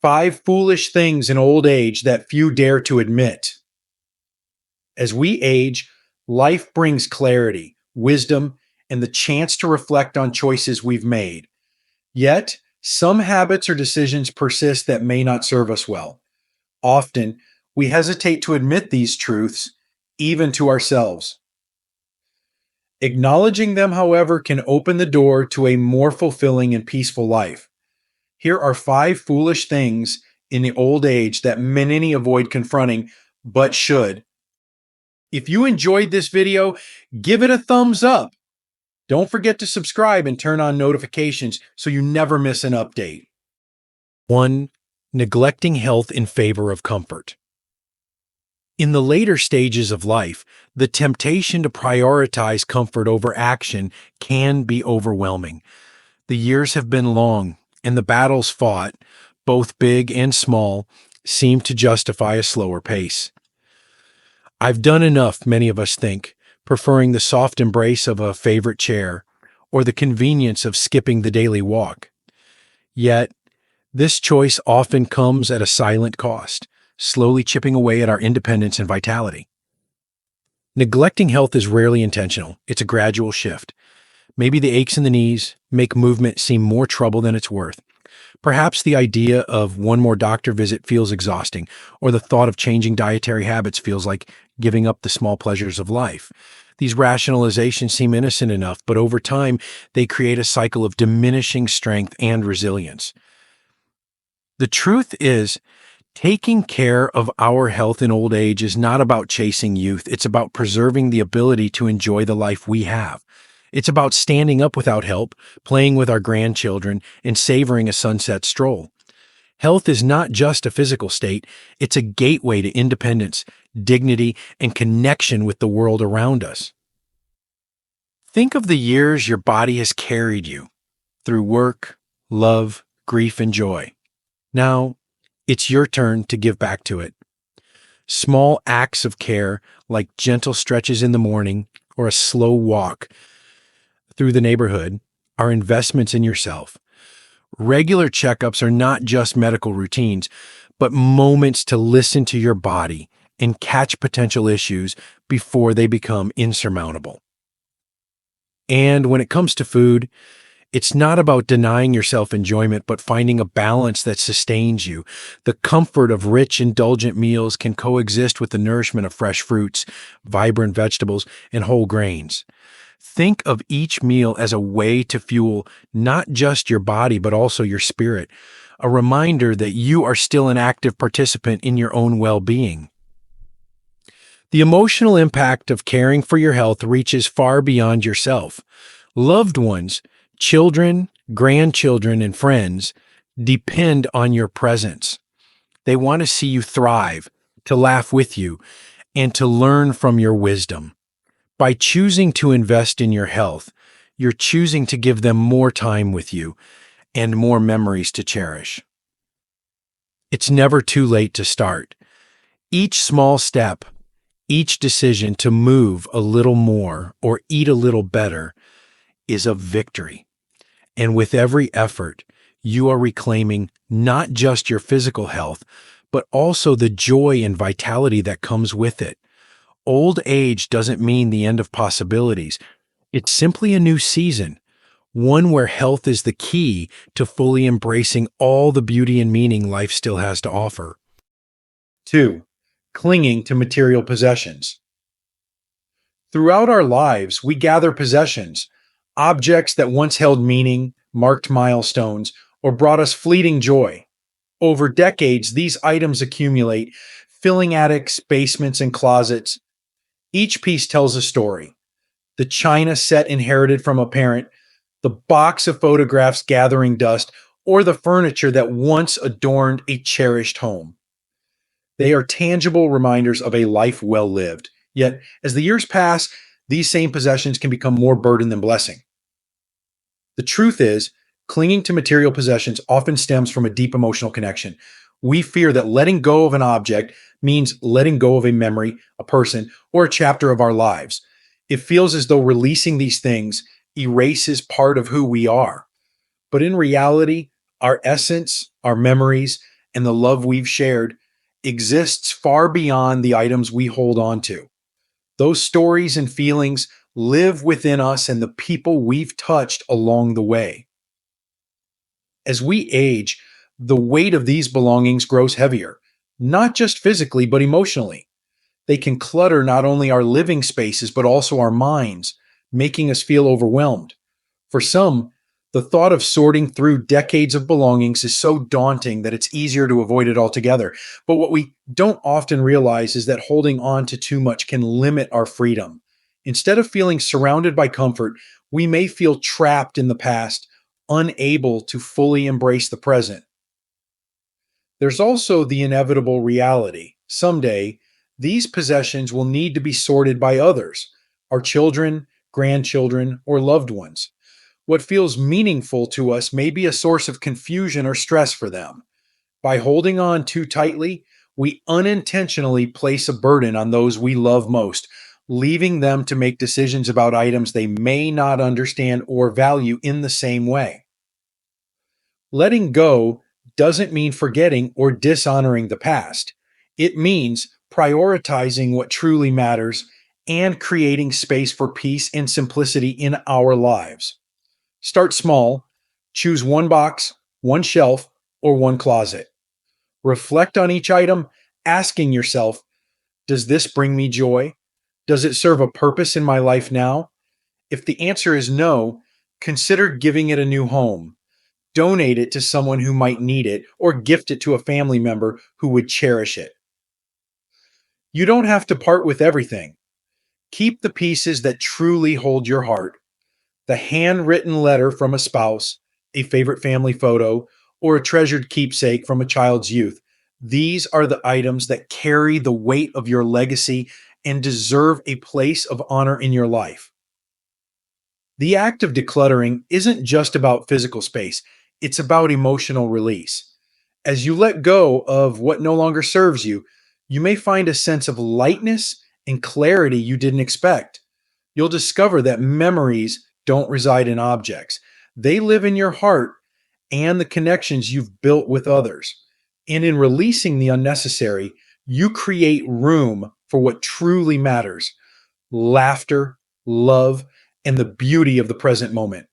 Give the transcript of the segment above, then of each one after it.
5 foolish things in old age that few dare to admit. As we age, life brings clarity, wisdom, and the chance to reflect on choices we've made. Yet, some habits or decisions persist that may not serve us well. Often, we hesitate to admit these truths, even to ourselves. Acknowledging them, however, can open the door to a more fulfilling and peaceful life. Here are 5 foolish things in the old age that many avoid confronting, but should. If you enjoyed this video, give it a thumbs up. Don't forget to subscribe and turn on notifications so you never miss an update. 1. Neglecting health in favor of comfort. In the later stages of life, the temptation to prioritize comfort over action can be overwhelming. The years have been long, and the battles fought, both big and small, seem to justify a slower pace. I've done enough, many of us think, preferring the soft embrace of a favorite chair or the convenience of skipping the daily walk. Yet, this choice often comes at a silent cost, slowly chipping away at our independence and vitality. Neglecting health is rarely intentional. It's a gradual shift. Maybe the aches in the knees make movement seem more trouble than it's worth. Perhaps the idea of one more doctor visit feels exhausting, or the thought of changing dietary habits feels like giving up the small pleasures of life. These rationalizations seem innocent enough, but over time, they create a cycle of diminishing strength and resilience. The truth is, taking care of our health in old age is not about chasing youth. It's about preserving the ability to enjoy the life we have. It's about standing up without help, playing with our grandchildren, and savoring a sunset stroll. Health is not just a physical state, it's a gateway to independence, dignity, and connection with the world around us. Think of the years your body has carried you through work, love, grief, and joy. Now, it's your turn to give back to it. Small acts of care, like gentle stretches in the morning or a slow walk through the neighborhood, are investments in yourself. Regular checkups are not just medical routines, but moments to listen to your body and catch potential issues before they become insurmountable. And when it comes to food, it's not about denying yourself enjoyment, but finding a balance that sustains you. The comfort of rich, indulgent meals can coexist with the nourishment of fresh fruits, vibrant vegetables, and whole grains. Think of each meal as a way to fuel not just your body, but also your spirit, a reminder that you are still an active participant in your own well-being. The emotional impact of caring for your health reaches far beyond yourself. Loved ones, children, grandchildren, and friends depend on your presence. They want to see you thrive, to laugh with you, and to learn from your wisdom. By choosing to invest in your health, you're choosing to give them more time with you and more memories to cherish. It's never too late to start. Each small step, each decision to move a little more or eat a little better is a victory. And with every effort, you are reclaiming not just your physical health, but also the joy and vitality that comes with it. Old age doesn't mean the end of possibilities. It's simply a new season, one where health is the key to fully embracing all the beauty and meaning life still has to offer. 2. Clinging to material possessions. Throughout our lives, we gather possessions, objects that once held meaning, marked milestones, or brought us fleeting joy. Over decades, these items accumulate, filling attics, basements, and closets. Each piece tells a story. The china set inherited from a parent, the box of photographs gathering dust, or the furniture that once adorned a cherished home. They are tangible reminders of a life well lived. Yet, as the years pass, these same possessions can become more burden than blessing. The truth is, clinging to material possessions often stems from a deep emotional connection. We fear that letting go of an object means letting go of a memory, a person, or a chapter of our lives. It feels as though releasing these things erases part of who we are. But in reality, our essence, our memories, and the love we've shared exists far beyond the items we hold on to. Those stories and feelings live within us and the people we've touched along the way. As we age, the weight of these belongings grows heavier, not just physically, but emotionally. They can clutter not only our living spaces, but also our minds, making us feel overwhelmed. For some, the thought of sorting through decades of belongings is so daunting that it's easier to avoid it altogether. But what we don't often realize is that holding on to too much can limit our freedom. Instead of feeling surrounded by comfort, we may feel trapped in the past, unable to fully embrace the present. There's also the inevitable reality. Someday, these possessions will need to be sorted by others, our children, grandchildren, or loved ones. What feels meaningful to us may be a source of confusion or stress for them. By holding on too tightly, we unintentionally place a burden on those we love most, leaving them to make decisions about items they may not understand or value in the same way. Letting go doesn't mean forgetting or dishonoring the past. It means prioritizing what truly matters and creating space for peace and simplicity in our lives. Start small, choose one box, one shelf, or one closet. Reflect on each item, asking yourself, does this bring me joy? Does it serve a purpose in my life now? If the answer is no, consider giving it a new home. Donate it to someone who might need it, or gift it to a family member who would cherish it. You don't have to part with everything. Keep the pieces that truly hold your heart. The handwritten letter from a spouse, a favorite family photo, or a treasured keepsake from a child's youth. These are the items that carry the weight of your legacy and deserve a place of honor in your life. The act of decluttering isn't just about physical space, it's about emotional release. As you let go of what no longer serves you, you may find a sense of lightness and clarity you didn't expect. You'll discover that memories don't reside in objects, they live in your heart and the connections you've built with others. And in releasing the unnecessary, you create room for what truly matters: laughter, love, and the beauty of the present moment.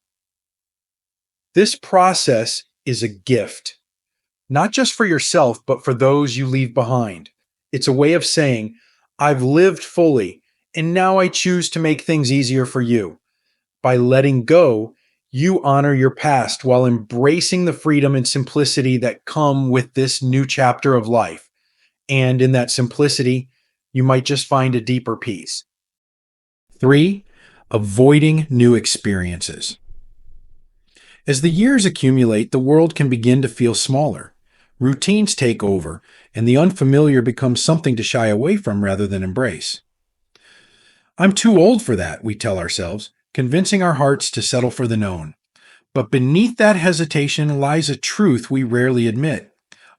This process is a gift, not just for yourself, but for those you leave behind. It's a way of saying, I've lived fully, and now I choose to make things easier for you. By letting go, you honor your past while embracing the freedom and simplicity that come with this new chapter of life. And in that simplicity, you might just find a deeper peace. 3. Avoiding new experiences. As the years accumulate, the world can begin to feel smaller. Routines take over, and the unfamiliar becomes something to shy away from rather than embrace. I'm too old for that, we tell ourselves, convincing our hearts to settle for the known. But beneath that hesitation lies a truth we rarely admit.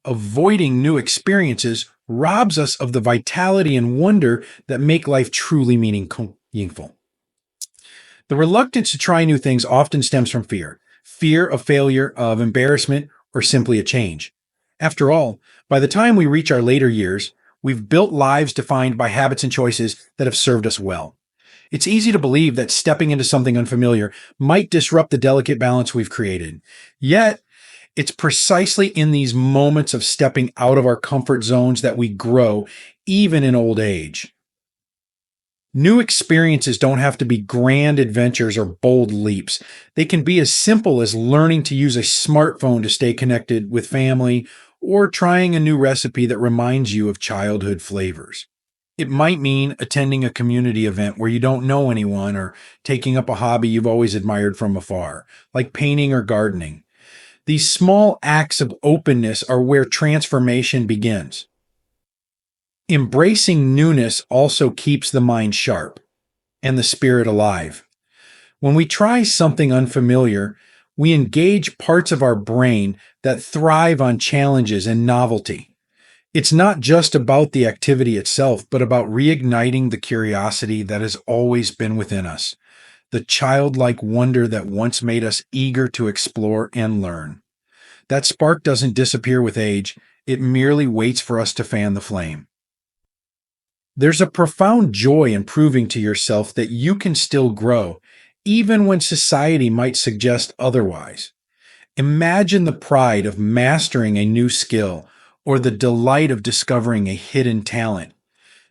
Avoiding new experiences robs us of the vitality and wonder that make life truly meaningful. The reluctance to try new things often stems from fear of failure, of embarrassment, or simply a change. After all, by the time we reach our later years, we've built lives defined by habits and choices that have served us well. It's easy to believe that stepping into something unfamiliar might disrupt the delicate balance we've created. Yet, it's precisely in these moments of stepping out of our comfort zones that we grow, even in old age. New experiences don't have to be grand adventures or bold leaps. They can be as simple as learning to use a smartphone to stay connected with family, or trying a new recipe that reminds you of childhood flavors. It might mean attending a community event where you don't know anyone, or taking up a hobby you've always admired from afar, like painting or gardening. These small acts of openness are where transformation begins. Embracing newness also keeps the mind sharp and the spirit alive. When we try something unfamiliar, we engage parts of our brain that thrive on challenges and novelty. It's not just about the activity itself, but about reigniting the curiosity that has always been within us, the childlike wonder that once made us eager to explore and learn. That spark doesn't disappear with age, it merely waits for us to fan the flame. There's a profound joy in proving to yourself that you can still grow, even when society might suggest otherwise. Imagine the pride of mastering a new skill or the delight of discovering a hidden talent.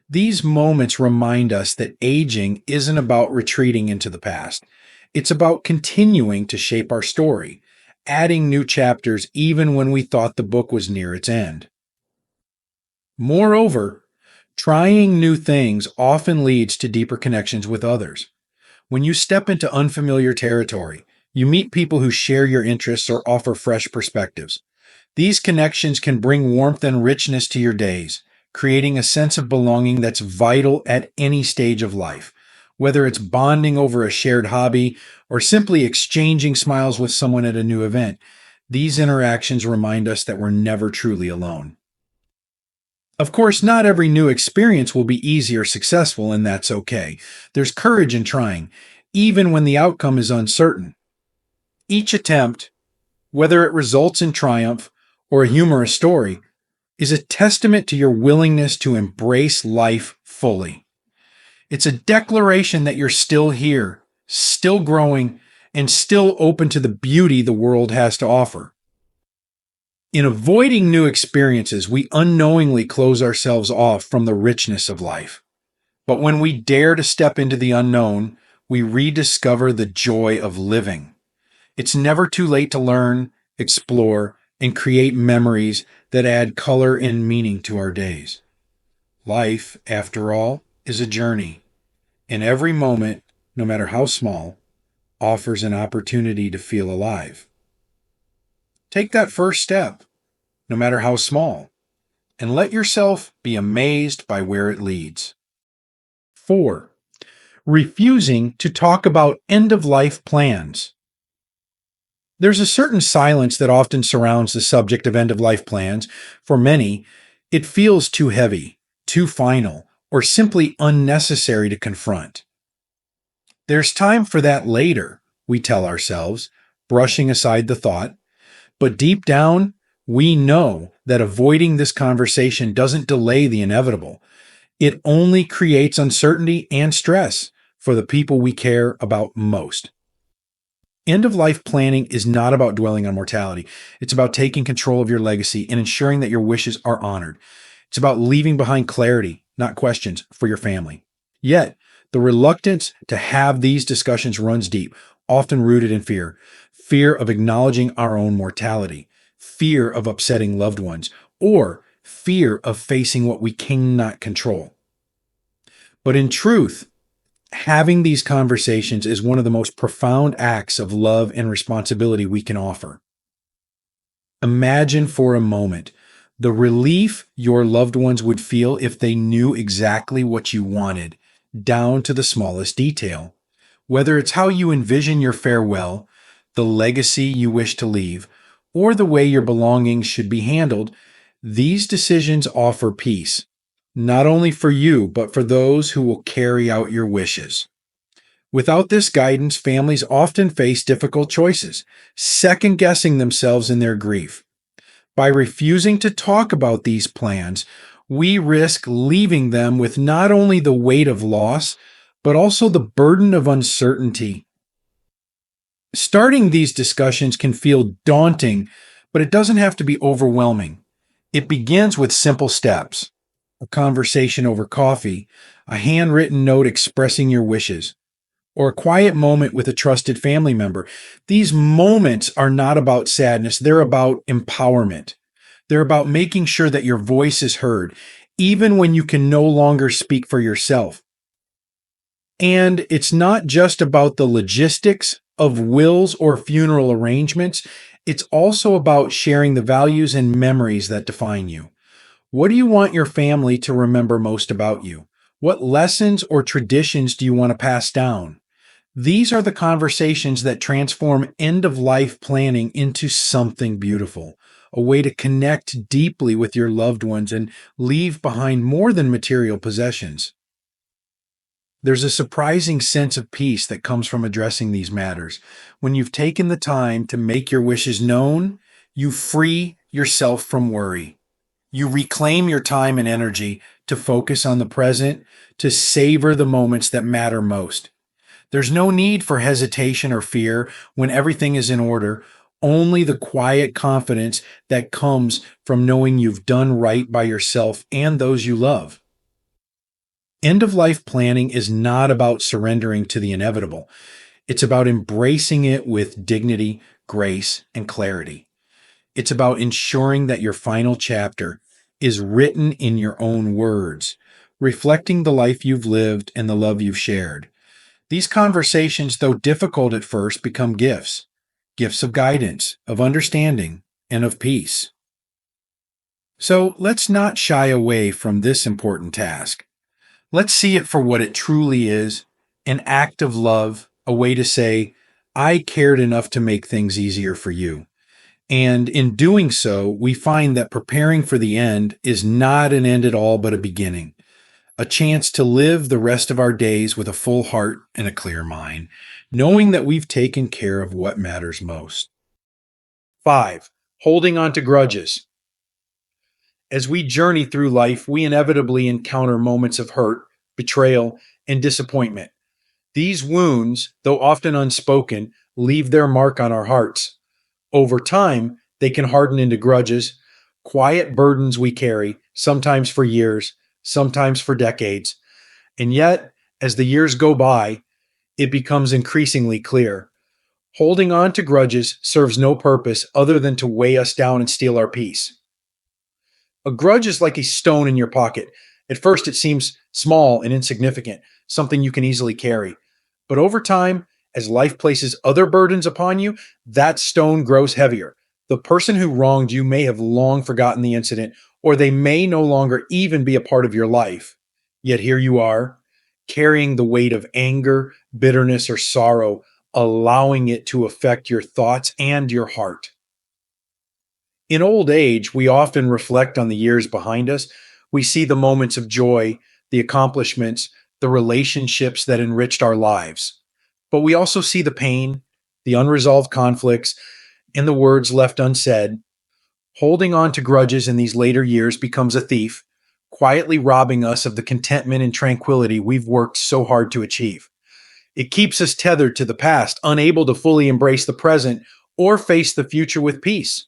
These moments remind us that aging isn't about retreating into the past. It's about continuing to shape our story, adding new chapters even when we thought the book was near its end. Moreover, trying new things often leads to deeper connections with others. When you step into unfamiliar territory, you meet people who share your interests or offer fresh perspectives. These connections can bring warmth and richness to your days, creating a sense of belonging that's vital at any stage of life. Whether it's bonding over a shared hobby or simply exchanging smiles with someone at a new event, these interactions remind us that we're never truly alone. Of course, not every new experience will be easy or successful, and that's okay. There's courage in trying, even when the outcome is uncertain. Each attempt, whether it results in triumph or a humorous story, is a testament to your willingness to embrace life fully. It's a declaration that you're still here, still growing, and still open to the beauty the world has to offer. In avoiding new experiences, we unknowingly close ourselves off from the richness of life. But when we dare to step into the unknown, we rediscover the joy of living. It's never too late to learn, explore, and create memories that add color and meaning to our days. Life, after all, is a journey, and every moment, no matter how small, offers an opportunity to feel alive. Take that first step, no matter how small, and let yourself be amazed by where it leads. 4. Refusing to talk about end-of-life plans. There's a certain silence that often surrounds the subject of end-of-life plans. For many, it feels too heavy, too final, or simply unnecessary to confront. There's time for that later, we tell ourselves, brushing aside the thought. But deep down, we know that avoiding this conversation doesn't delay the inevitable. It only creates uncertainty and stress for the people we care about most. End-of-life planning is not about dwelling on mortality. It's about taking control of your legacy and ensuring that your wishes are honored. It's about leaving behind clarity, not questions, for your family. Yet, the reluctance to have these discussions runs deep, often rooted in fear. Fear of acknowledging our own mortality, fear of upsetting loved ones, or fear of facing what we cannot control. But in truth, having these conversations is one of the most profound acts of love and responsibility we can offer. Imagine for a moment the relief your loved ones would feel if they knew exactly what you wanted, down to the smallest detail. Whether it's how you envision your farewell, the legacy you wish to leave, or the way your belongings should be handled, these decisions offer peace, not only for you, but for those who will carry out your wishes. Without this guidance, families often face difficult choices, second-guessing themselves in their grief. By refusing to talk about these plans, we risk leaving them with not only the weight of loss, but also the burden of uncertainty. Starting these discussions can feel daunting, but it doesn't have to be overwhelming. It begins with simple steps: a conversation over coffee, a handwritten note expressing your wishes, or a quiet moment with a trusted family member. These moments are not about sadness, they're about empowerment. They're about making sure that your voice is heard, even when you can no longer speak for yourself. And it's not just about the logistics of wills or funeral arrangements, it's also about sharing the values and memories that define you. What do you want your family to remember most about you? What lessons or traditions do you want to pass down? These are the conversations that transform end-of-life planning into something beautiful, a way to connect deeply with your loved ones and leave behind more than material possessions. There's a surprising sense of peace that comes from addressing these matters. When you've taken the time to make your wishes known, You free yourself from worry. You reclaim your time and energy to focus on the present, to savor the moments that matter most. There's no need for hesitation or fear when everything is in order, only the quiet confidence that comes from knowing you've done right by yourself and those you love. End of life planning is not about surrendering to the inevitable. It's about embracing it with dignity, grace, and clarity. It's about ensuring that your final chapter is written in your own words, reflecting the life you've lived and the love you've shared. These conversations, though difficult at first, become gifts gifts of guidance, of understanding, and of peace. So let's not shy away from this important task. Let's see it for what it truly is, an act of love, a way to say, I cared enough to make things easier for you. And in doing so, we find that preparing for the end is not an end at all, but a beginning, a chance to live the rest of our days with a full heart and a clear mind, knowing that we've taken care of what matters most. 5. Holding on to grudges. As we journey through life, we inevitably encounter moments of hurt, betrayal, and disappointment. These wounds, though often unspoken, leave their mark on our hearts. Over time, they can harden into grudges, quiet burdens we carry, sometimes for years, sometimes for decades. And yet, as the years go by, it becomes increasingly clear. Holding on to grudges serves no purpose other than to weigh us down and steal our peace. A grudge is like a stone in your pocket. At first, it seems small and insignificant, something you can easily carry. But over time, as life places other burdens upon you, that stone grows heavier. The person who wronged you may have long forgotten the incident, or they may no longer even be a part of your life. Yet here you are, carrying the weight of anger, bitterness, or sorrow, allowing it to affect your thoughts and your heart. In old age, we often reflect on the years behind us. We see the moments of joy, the accomplishments, the relationships that enriched our lives. But we also see the pain, the unresolved conflicts, and the words left unsaid. Holding on to grudges in these later years becomes a thief, quietly robbing us of the contentment and tranquility we've worked so hard to achieve. It keeps us tethered to the past, unable to fully embrace the present or face the future with peace.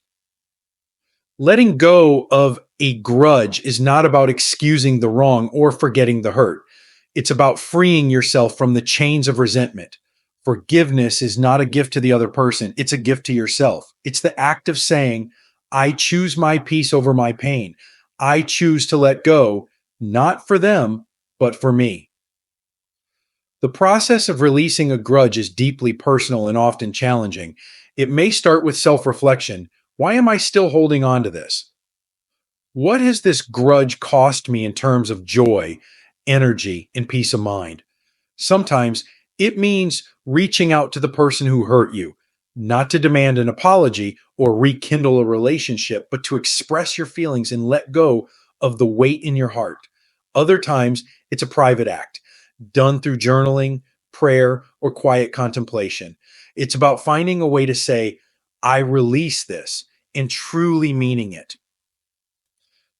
Letting go of a grudge is not about excusing the wrong or forgetting the hurt. It's about freeing yourself from the chains of resentment. Forgiveness is not a gift to the other person, it's a gift to yourself. It's the act of saying, I choose my peace over my pain. I choose to let go, not for them, but for me. The process of releasing a grudge is deeply personal and often challenging. It may start with self reflection. Why am I still holding on to this? What has this grudge cost me in terms of joy, energy, and peace of mind? Sometimes it means reaching out to the person who hurt you, not to demand an apology or rekindle a relationship, but to express your feelings and let go of the weight in your heart. Other times, it's a private act, done through journaling, prayer, or quiet contemplation. It's about finding a way to say, I release this, and truly meaning it.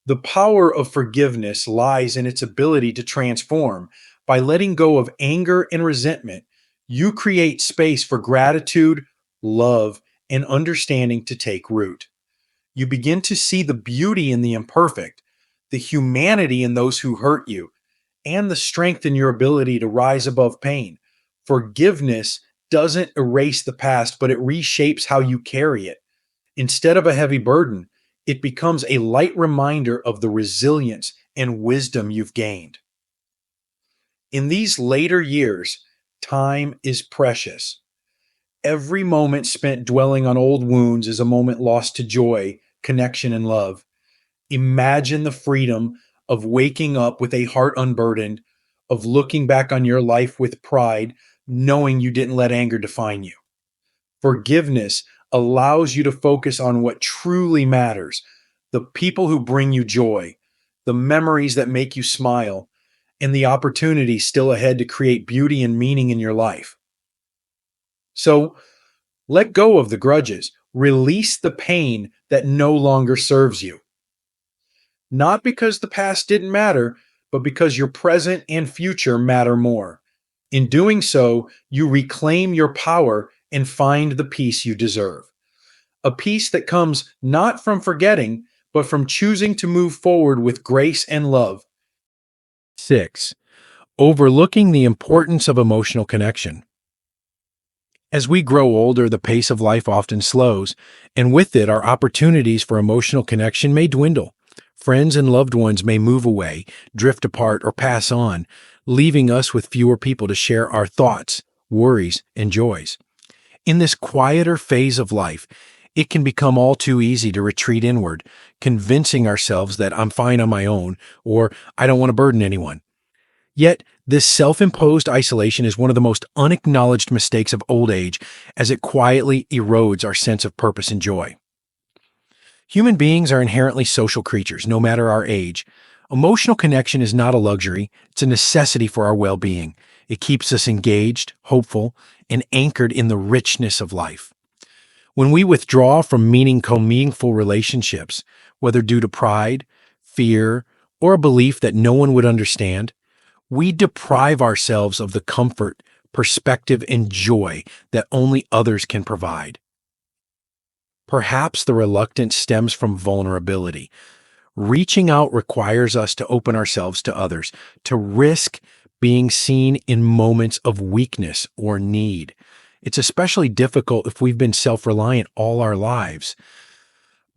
The power of forgiveness lies in its ability to transform. By letting go of anger and resentment, you create space for gratitude, love, and understanding to take root. You begin to see the beauty in the imperfect, the humanity in those who hurt you, and the strength in your ability to rise above pain. Forgiveness doesn't erase the past, but it reshapes how you carry it. Instead of a heavy burden, it becomes a light reminder of the resilience and wisdom you've gained. In these later years, time is precious. Every moment spent dwelling on old wounds is a moment lost to joy, connection, and love. Imagine the freedom of waking up with a heart unburdened, of looking back on your life with pride, knowing you didn't let anger define you. Forgiveness allows you to focus on what truly matters, the people who bring you joy, the memories that make you smile, and the opportunities still ahead to create beauty and meaning in your life. So let go of the grudges. Release the pain that no longer serves you. Not because the past didn't matter, but because your present and future matter more. In doing so, you reclaim your power and find the peace you deserve. A peace that comes not from forgetting, but from choosing to move forward with grace and love. 6. Overlooking the importance of emotional connection. As we grow older, the pace of life often slows, and with it, our opportunities for emotional connection may dwindle. Friends and loved ones may move away, drift apart, or pass on, leaving us with fewer people to share our thoughts, worries, and joys. In this quieter phase of life, it can become all too easy to retreat inward, convincing ourselves that I'm fine on my own or I don't want to burden anyone. Yet, this self-imposed isolation is one of the most unacknowledged mistakes of old age as it quietly erodes our sense of purpose and joy. Human beings are inherently social creatures, no matter our age. Emotional connection is not a luxury, it's a necessity for our well-being. It keeps us engaged, hopeful, and anchored in the richness of life. When we withdraw from meaningful relationships, whether due to pride, fear, or a belief that no one would understand, we deprive ourselves of the comfort, perspective, and joy that only others can provide. Perhaps the reluctance stems from vulnerability. Reaching out requires us to open ourselves to others, to risk being seen in moments of weakness or need. It's especially difficult if we've been self-reliant all our lives.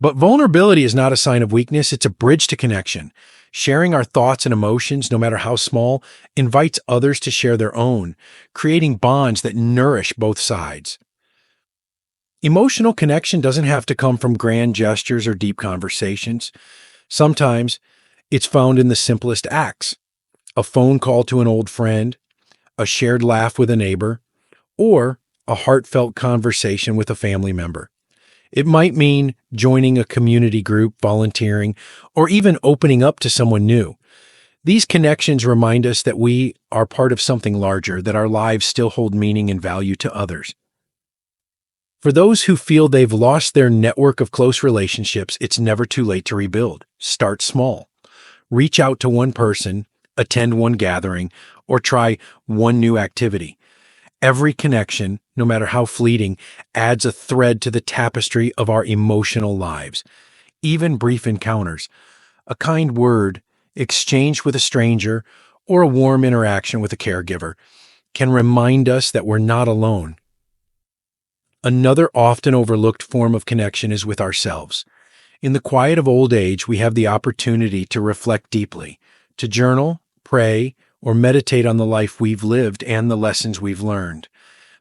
But vulnerability is not a sign of weakness, it's a bridge to connection. Sharing our thoughts and emotions, no matter how small, invites others to share their own, creating bonds that nourish both sides. Emotional connection doesn't have to come from grand gestures or deep conversations. Sometimes it's found in the simplest acts: a phone call to an old friend, a shared laugh with a neighbor, or a heartfelt conversation with a family member. It might mean joining a community group, volunteering, or even opening up to someone new. These connections remind us that we are part of something larger, that our lives still hold meaning and value to others. For those who feel they've lost their network of close relationships, it's never too late to rebuild. Start small. Reach out to one person, attend one gathering, or try one new activity. Every connection, no matter how fleeting, adds a thread to the tapestry of our emotional lives. Even brief encounters, a kind word, exchanged with a stranger, or a warm interaction with a caregiver, can remind us that we're not alone. Another often overlooked form of connection is with ourselves. In the quiet of old age, we have the opportunity to reflect deeply, to journal, pray, or meditate on the life we've lived and the lessons we've learned.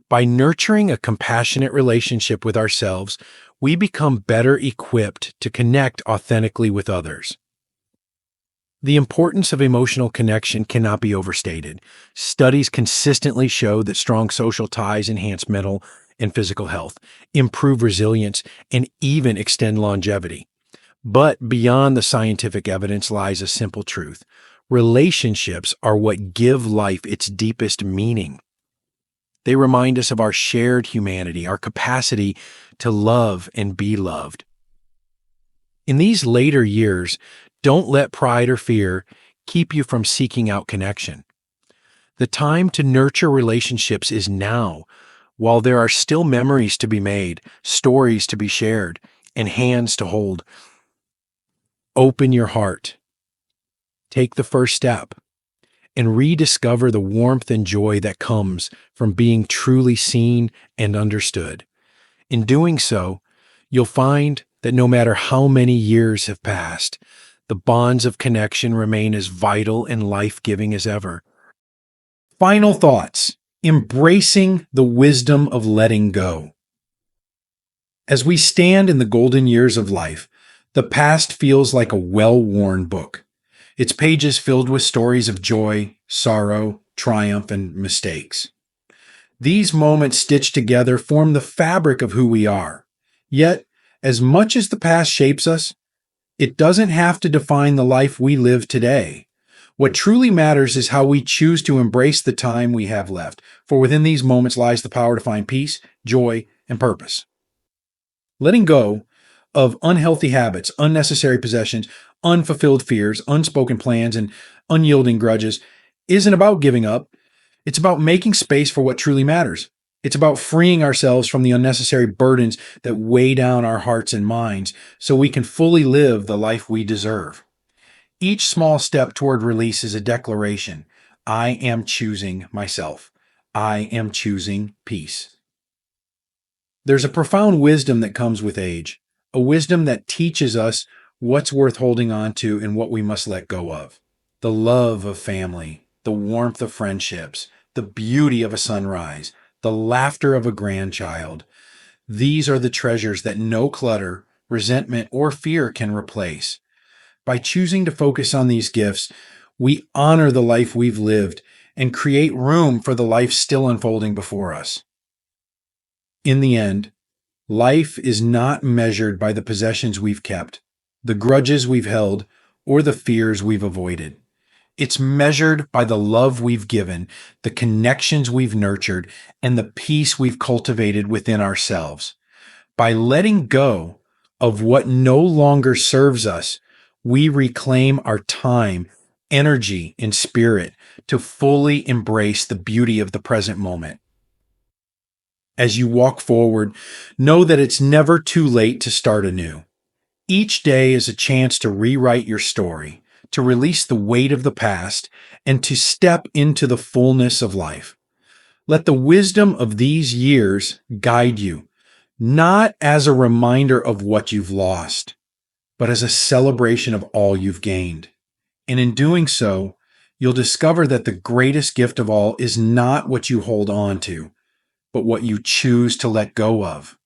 By nurturing a compassionate relationship with ourselves, we become better equipped to connect authentically with others. The importance of emotional connection cannot be overstated. Studies consistently show that strong social ties enhance mental and physical health, improve resilience, and even extend longevity. But beyond the scientific evidence lies a simple truth. Relationships are what give life its deepest meaning. They remind us of our shared humanity, our capacity to love and be loved. In these later years, don't let pride or fear keep you from seeking out connection. The time to nurture relationships is now, while there are still memories to be made, stories to be shared, and hands to hold. Open your heart. Take the first step and rediscover the warmth and joy that comes from being truly seen and understood. In doing so, you'll find that no matter how many years have passed, the bonds of connection remain as vital and life-giving as ever. Final thoughts: embracing the wisdom of letting go. As we stand in the golden years of life, the past feels like a well-worn book. Its pages filled with stories of joy, sorrow, triumph, and mistakes. These moments stitched together form the fabric of who we are. Yet, as much as the past shapes us, it doesn't have to define the life we live today. What truly matters is how we choose to embrace the time we have left, for within these moments lies the power to find peace, joy, and purpose. Letting go of unhealthy habits, unnecessary possessions, unfulfilled fears, unspoken plans, and unyielding grudges isn't about giving up. It's about making space for what truly matters. It's about freeing ourselves from the unnecessary burdens that weigh down our hearts and minds so we can fully live the life we deserve. Each small step toward release is a declaration. I am choosing myself. I am choosing peace. There's a profound wisdom that comes with age, a wisdom that teaches us what's worth holding on to and what we must let go of. The love of family, the warmth of friendships, the beauty of a sunrise, the laughter of a grandchild. These are the treasures that no clutter, resentment, or fear can replace. By choosing to focus on these gifts, we honor the life we've lived and create room for the life still unfolding before us. In the end, life is not measured by the possessions we've kept, the grudges we've held, or the fears we've avoided. It's measured by the love we've given, the connections we've nurtured, and the peace we've cultivated within ourselves. By letting go of what no longer serves us, we reclaim our time, energy, and spirit to fully embrace the beauty of the present moment. As you walk forward, know that it's never too late to start anew. Each day is a chance to rewrite your story, to release the weight of the past, and to step into the fullness of life. Let the wisdom of these years guide you, not as a reminder of what you've lost, but as a celebration of all you've gained. And in doing so, you'll discover that the greatest gift of all is not what you hold on to, but what you choose to let go of.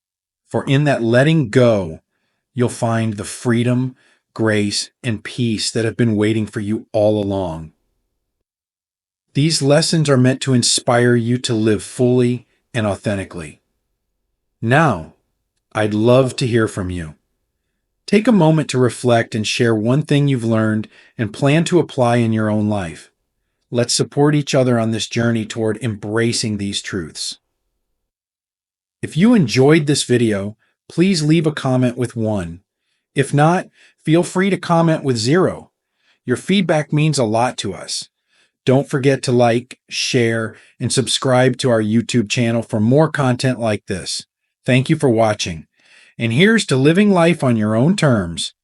For in that letting go, you'll find the freedom, grace, and peace that have been waiting for you all along. These lessons are meant to inspire you to live fully and authentically. Now, I'd love to hear from you. Take a moment to reflect and share one thing you've learned and plan to apply in your own life. Let's support each other on this journey toward embracing these truths. If you enjoyed this video, please leave a comment with 1. If not, feel free to comment with 0. Your feedback means a lot to us. Don't forget to like, share, and subscribe to our YouTube channel for more content like this. Thank you for watching. And here's to living life on your own terms.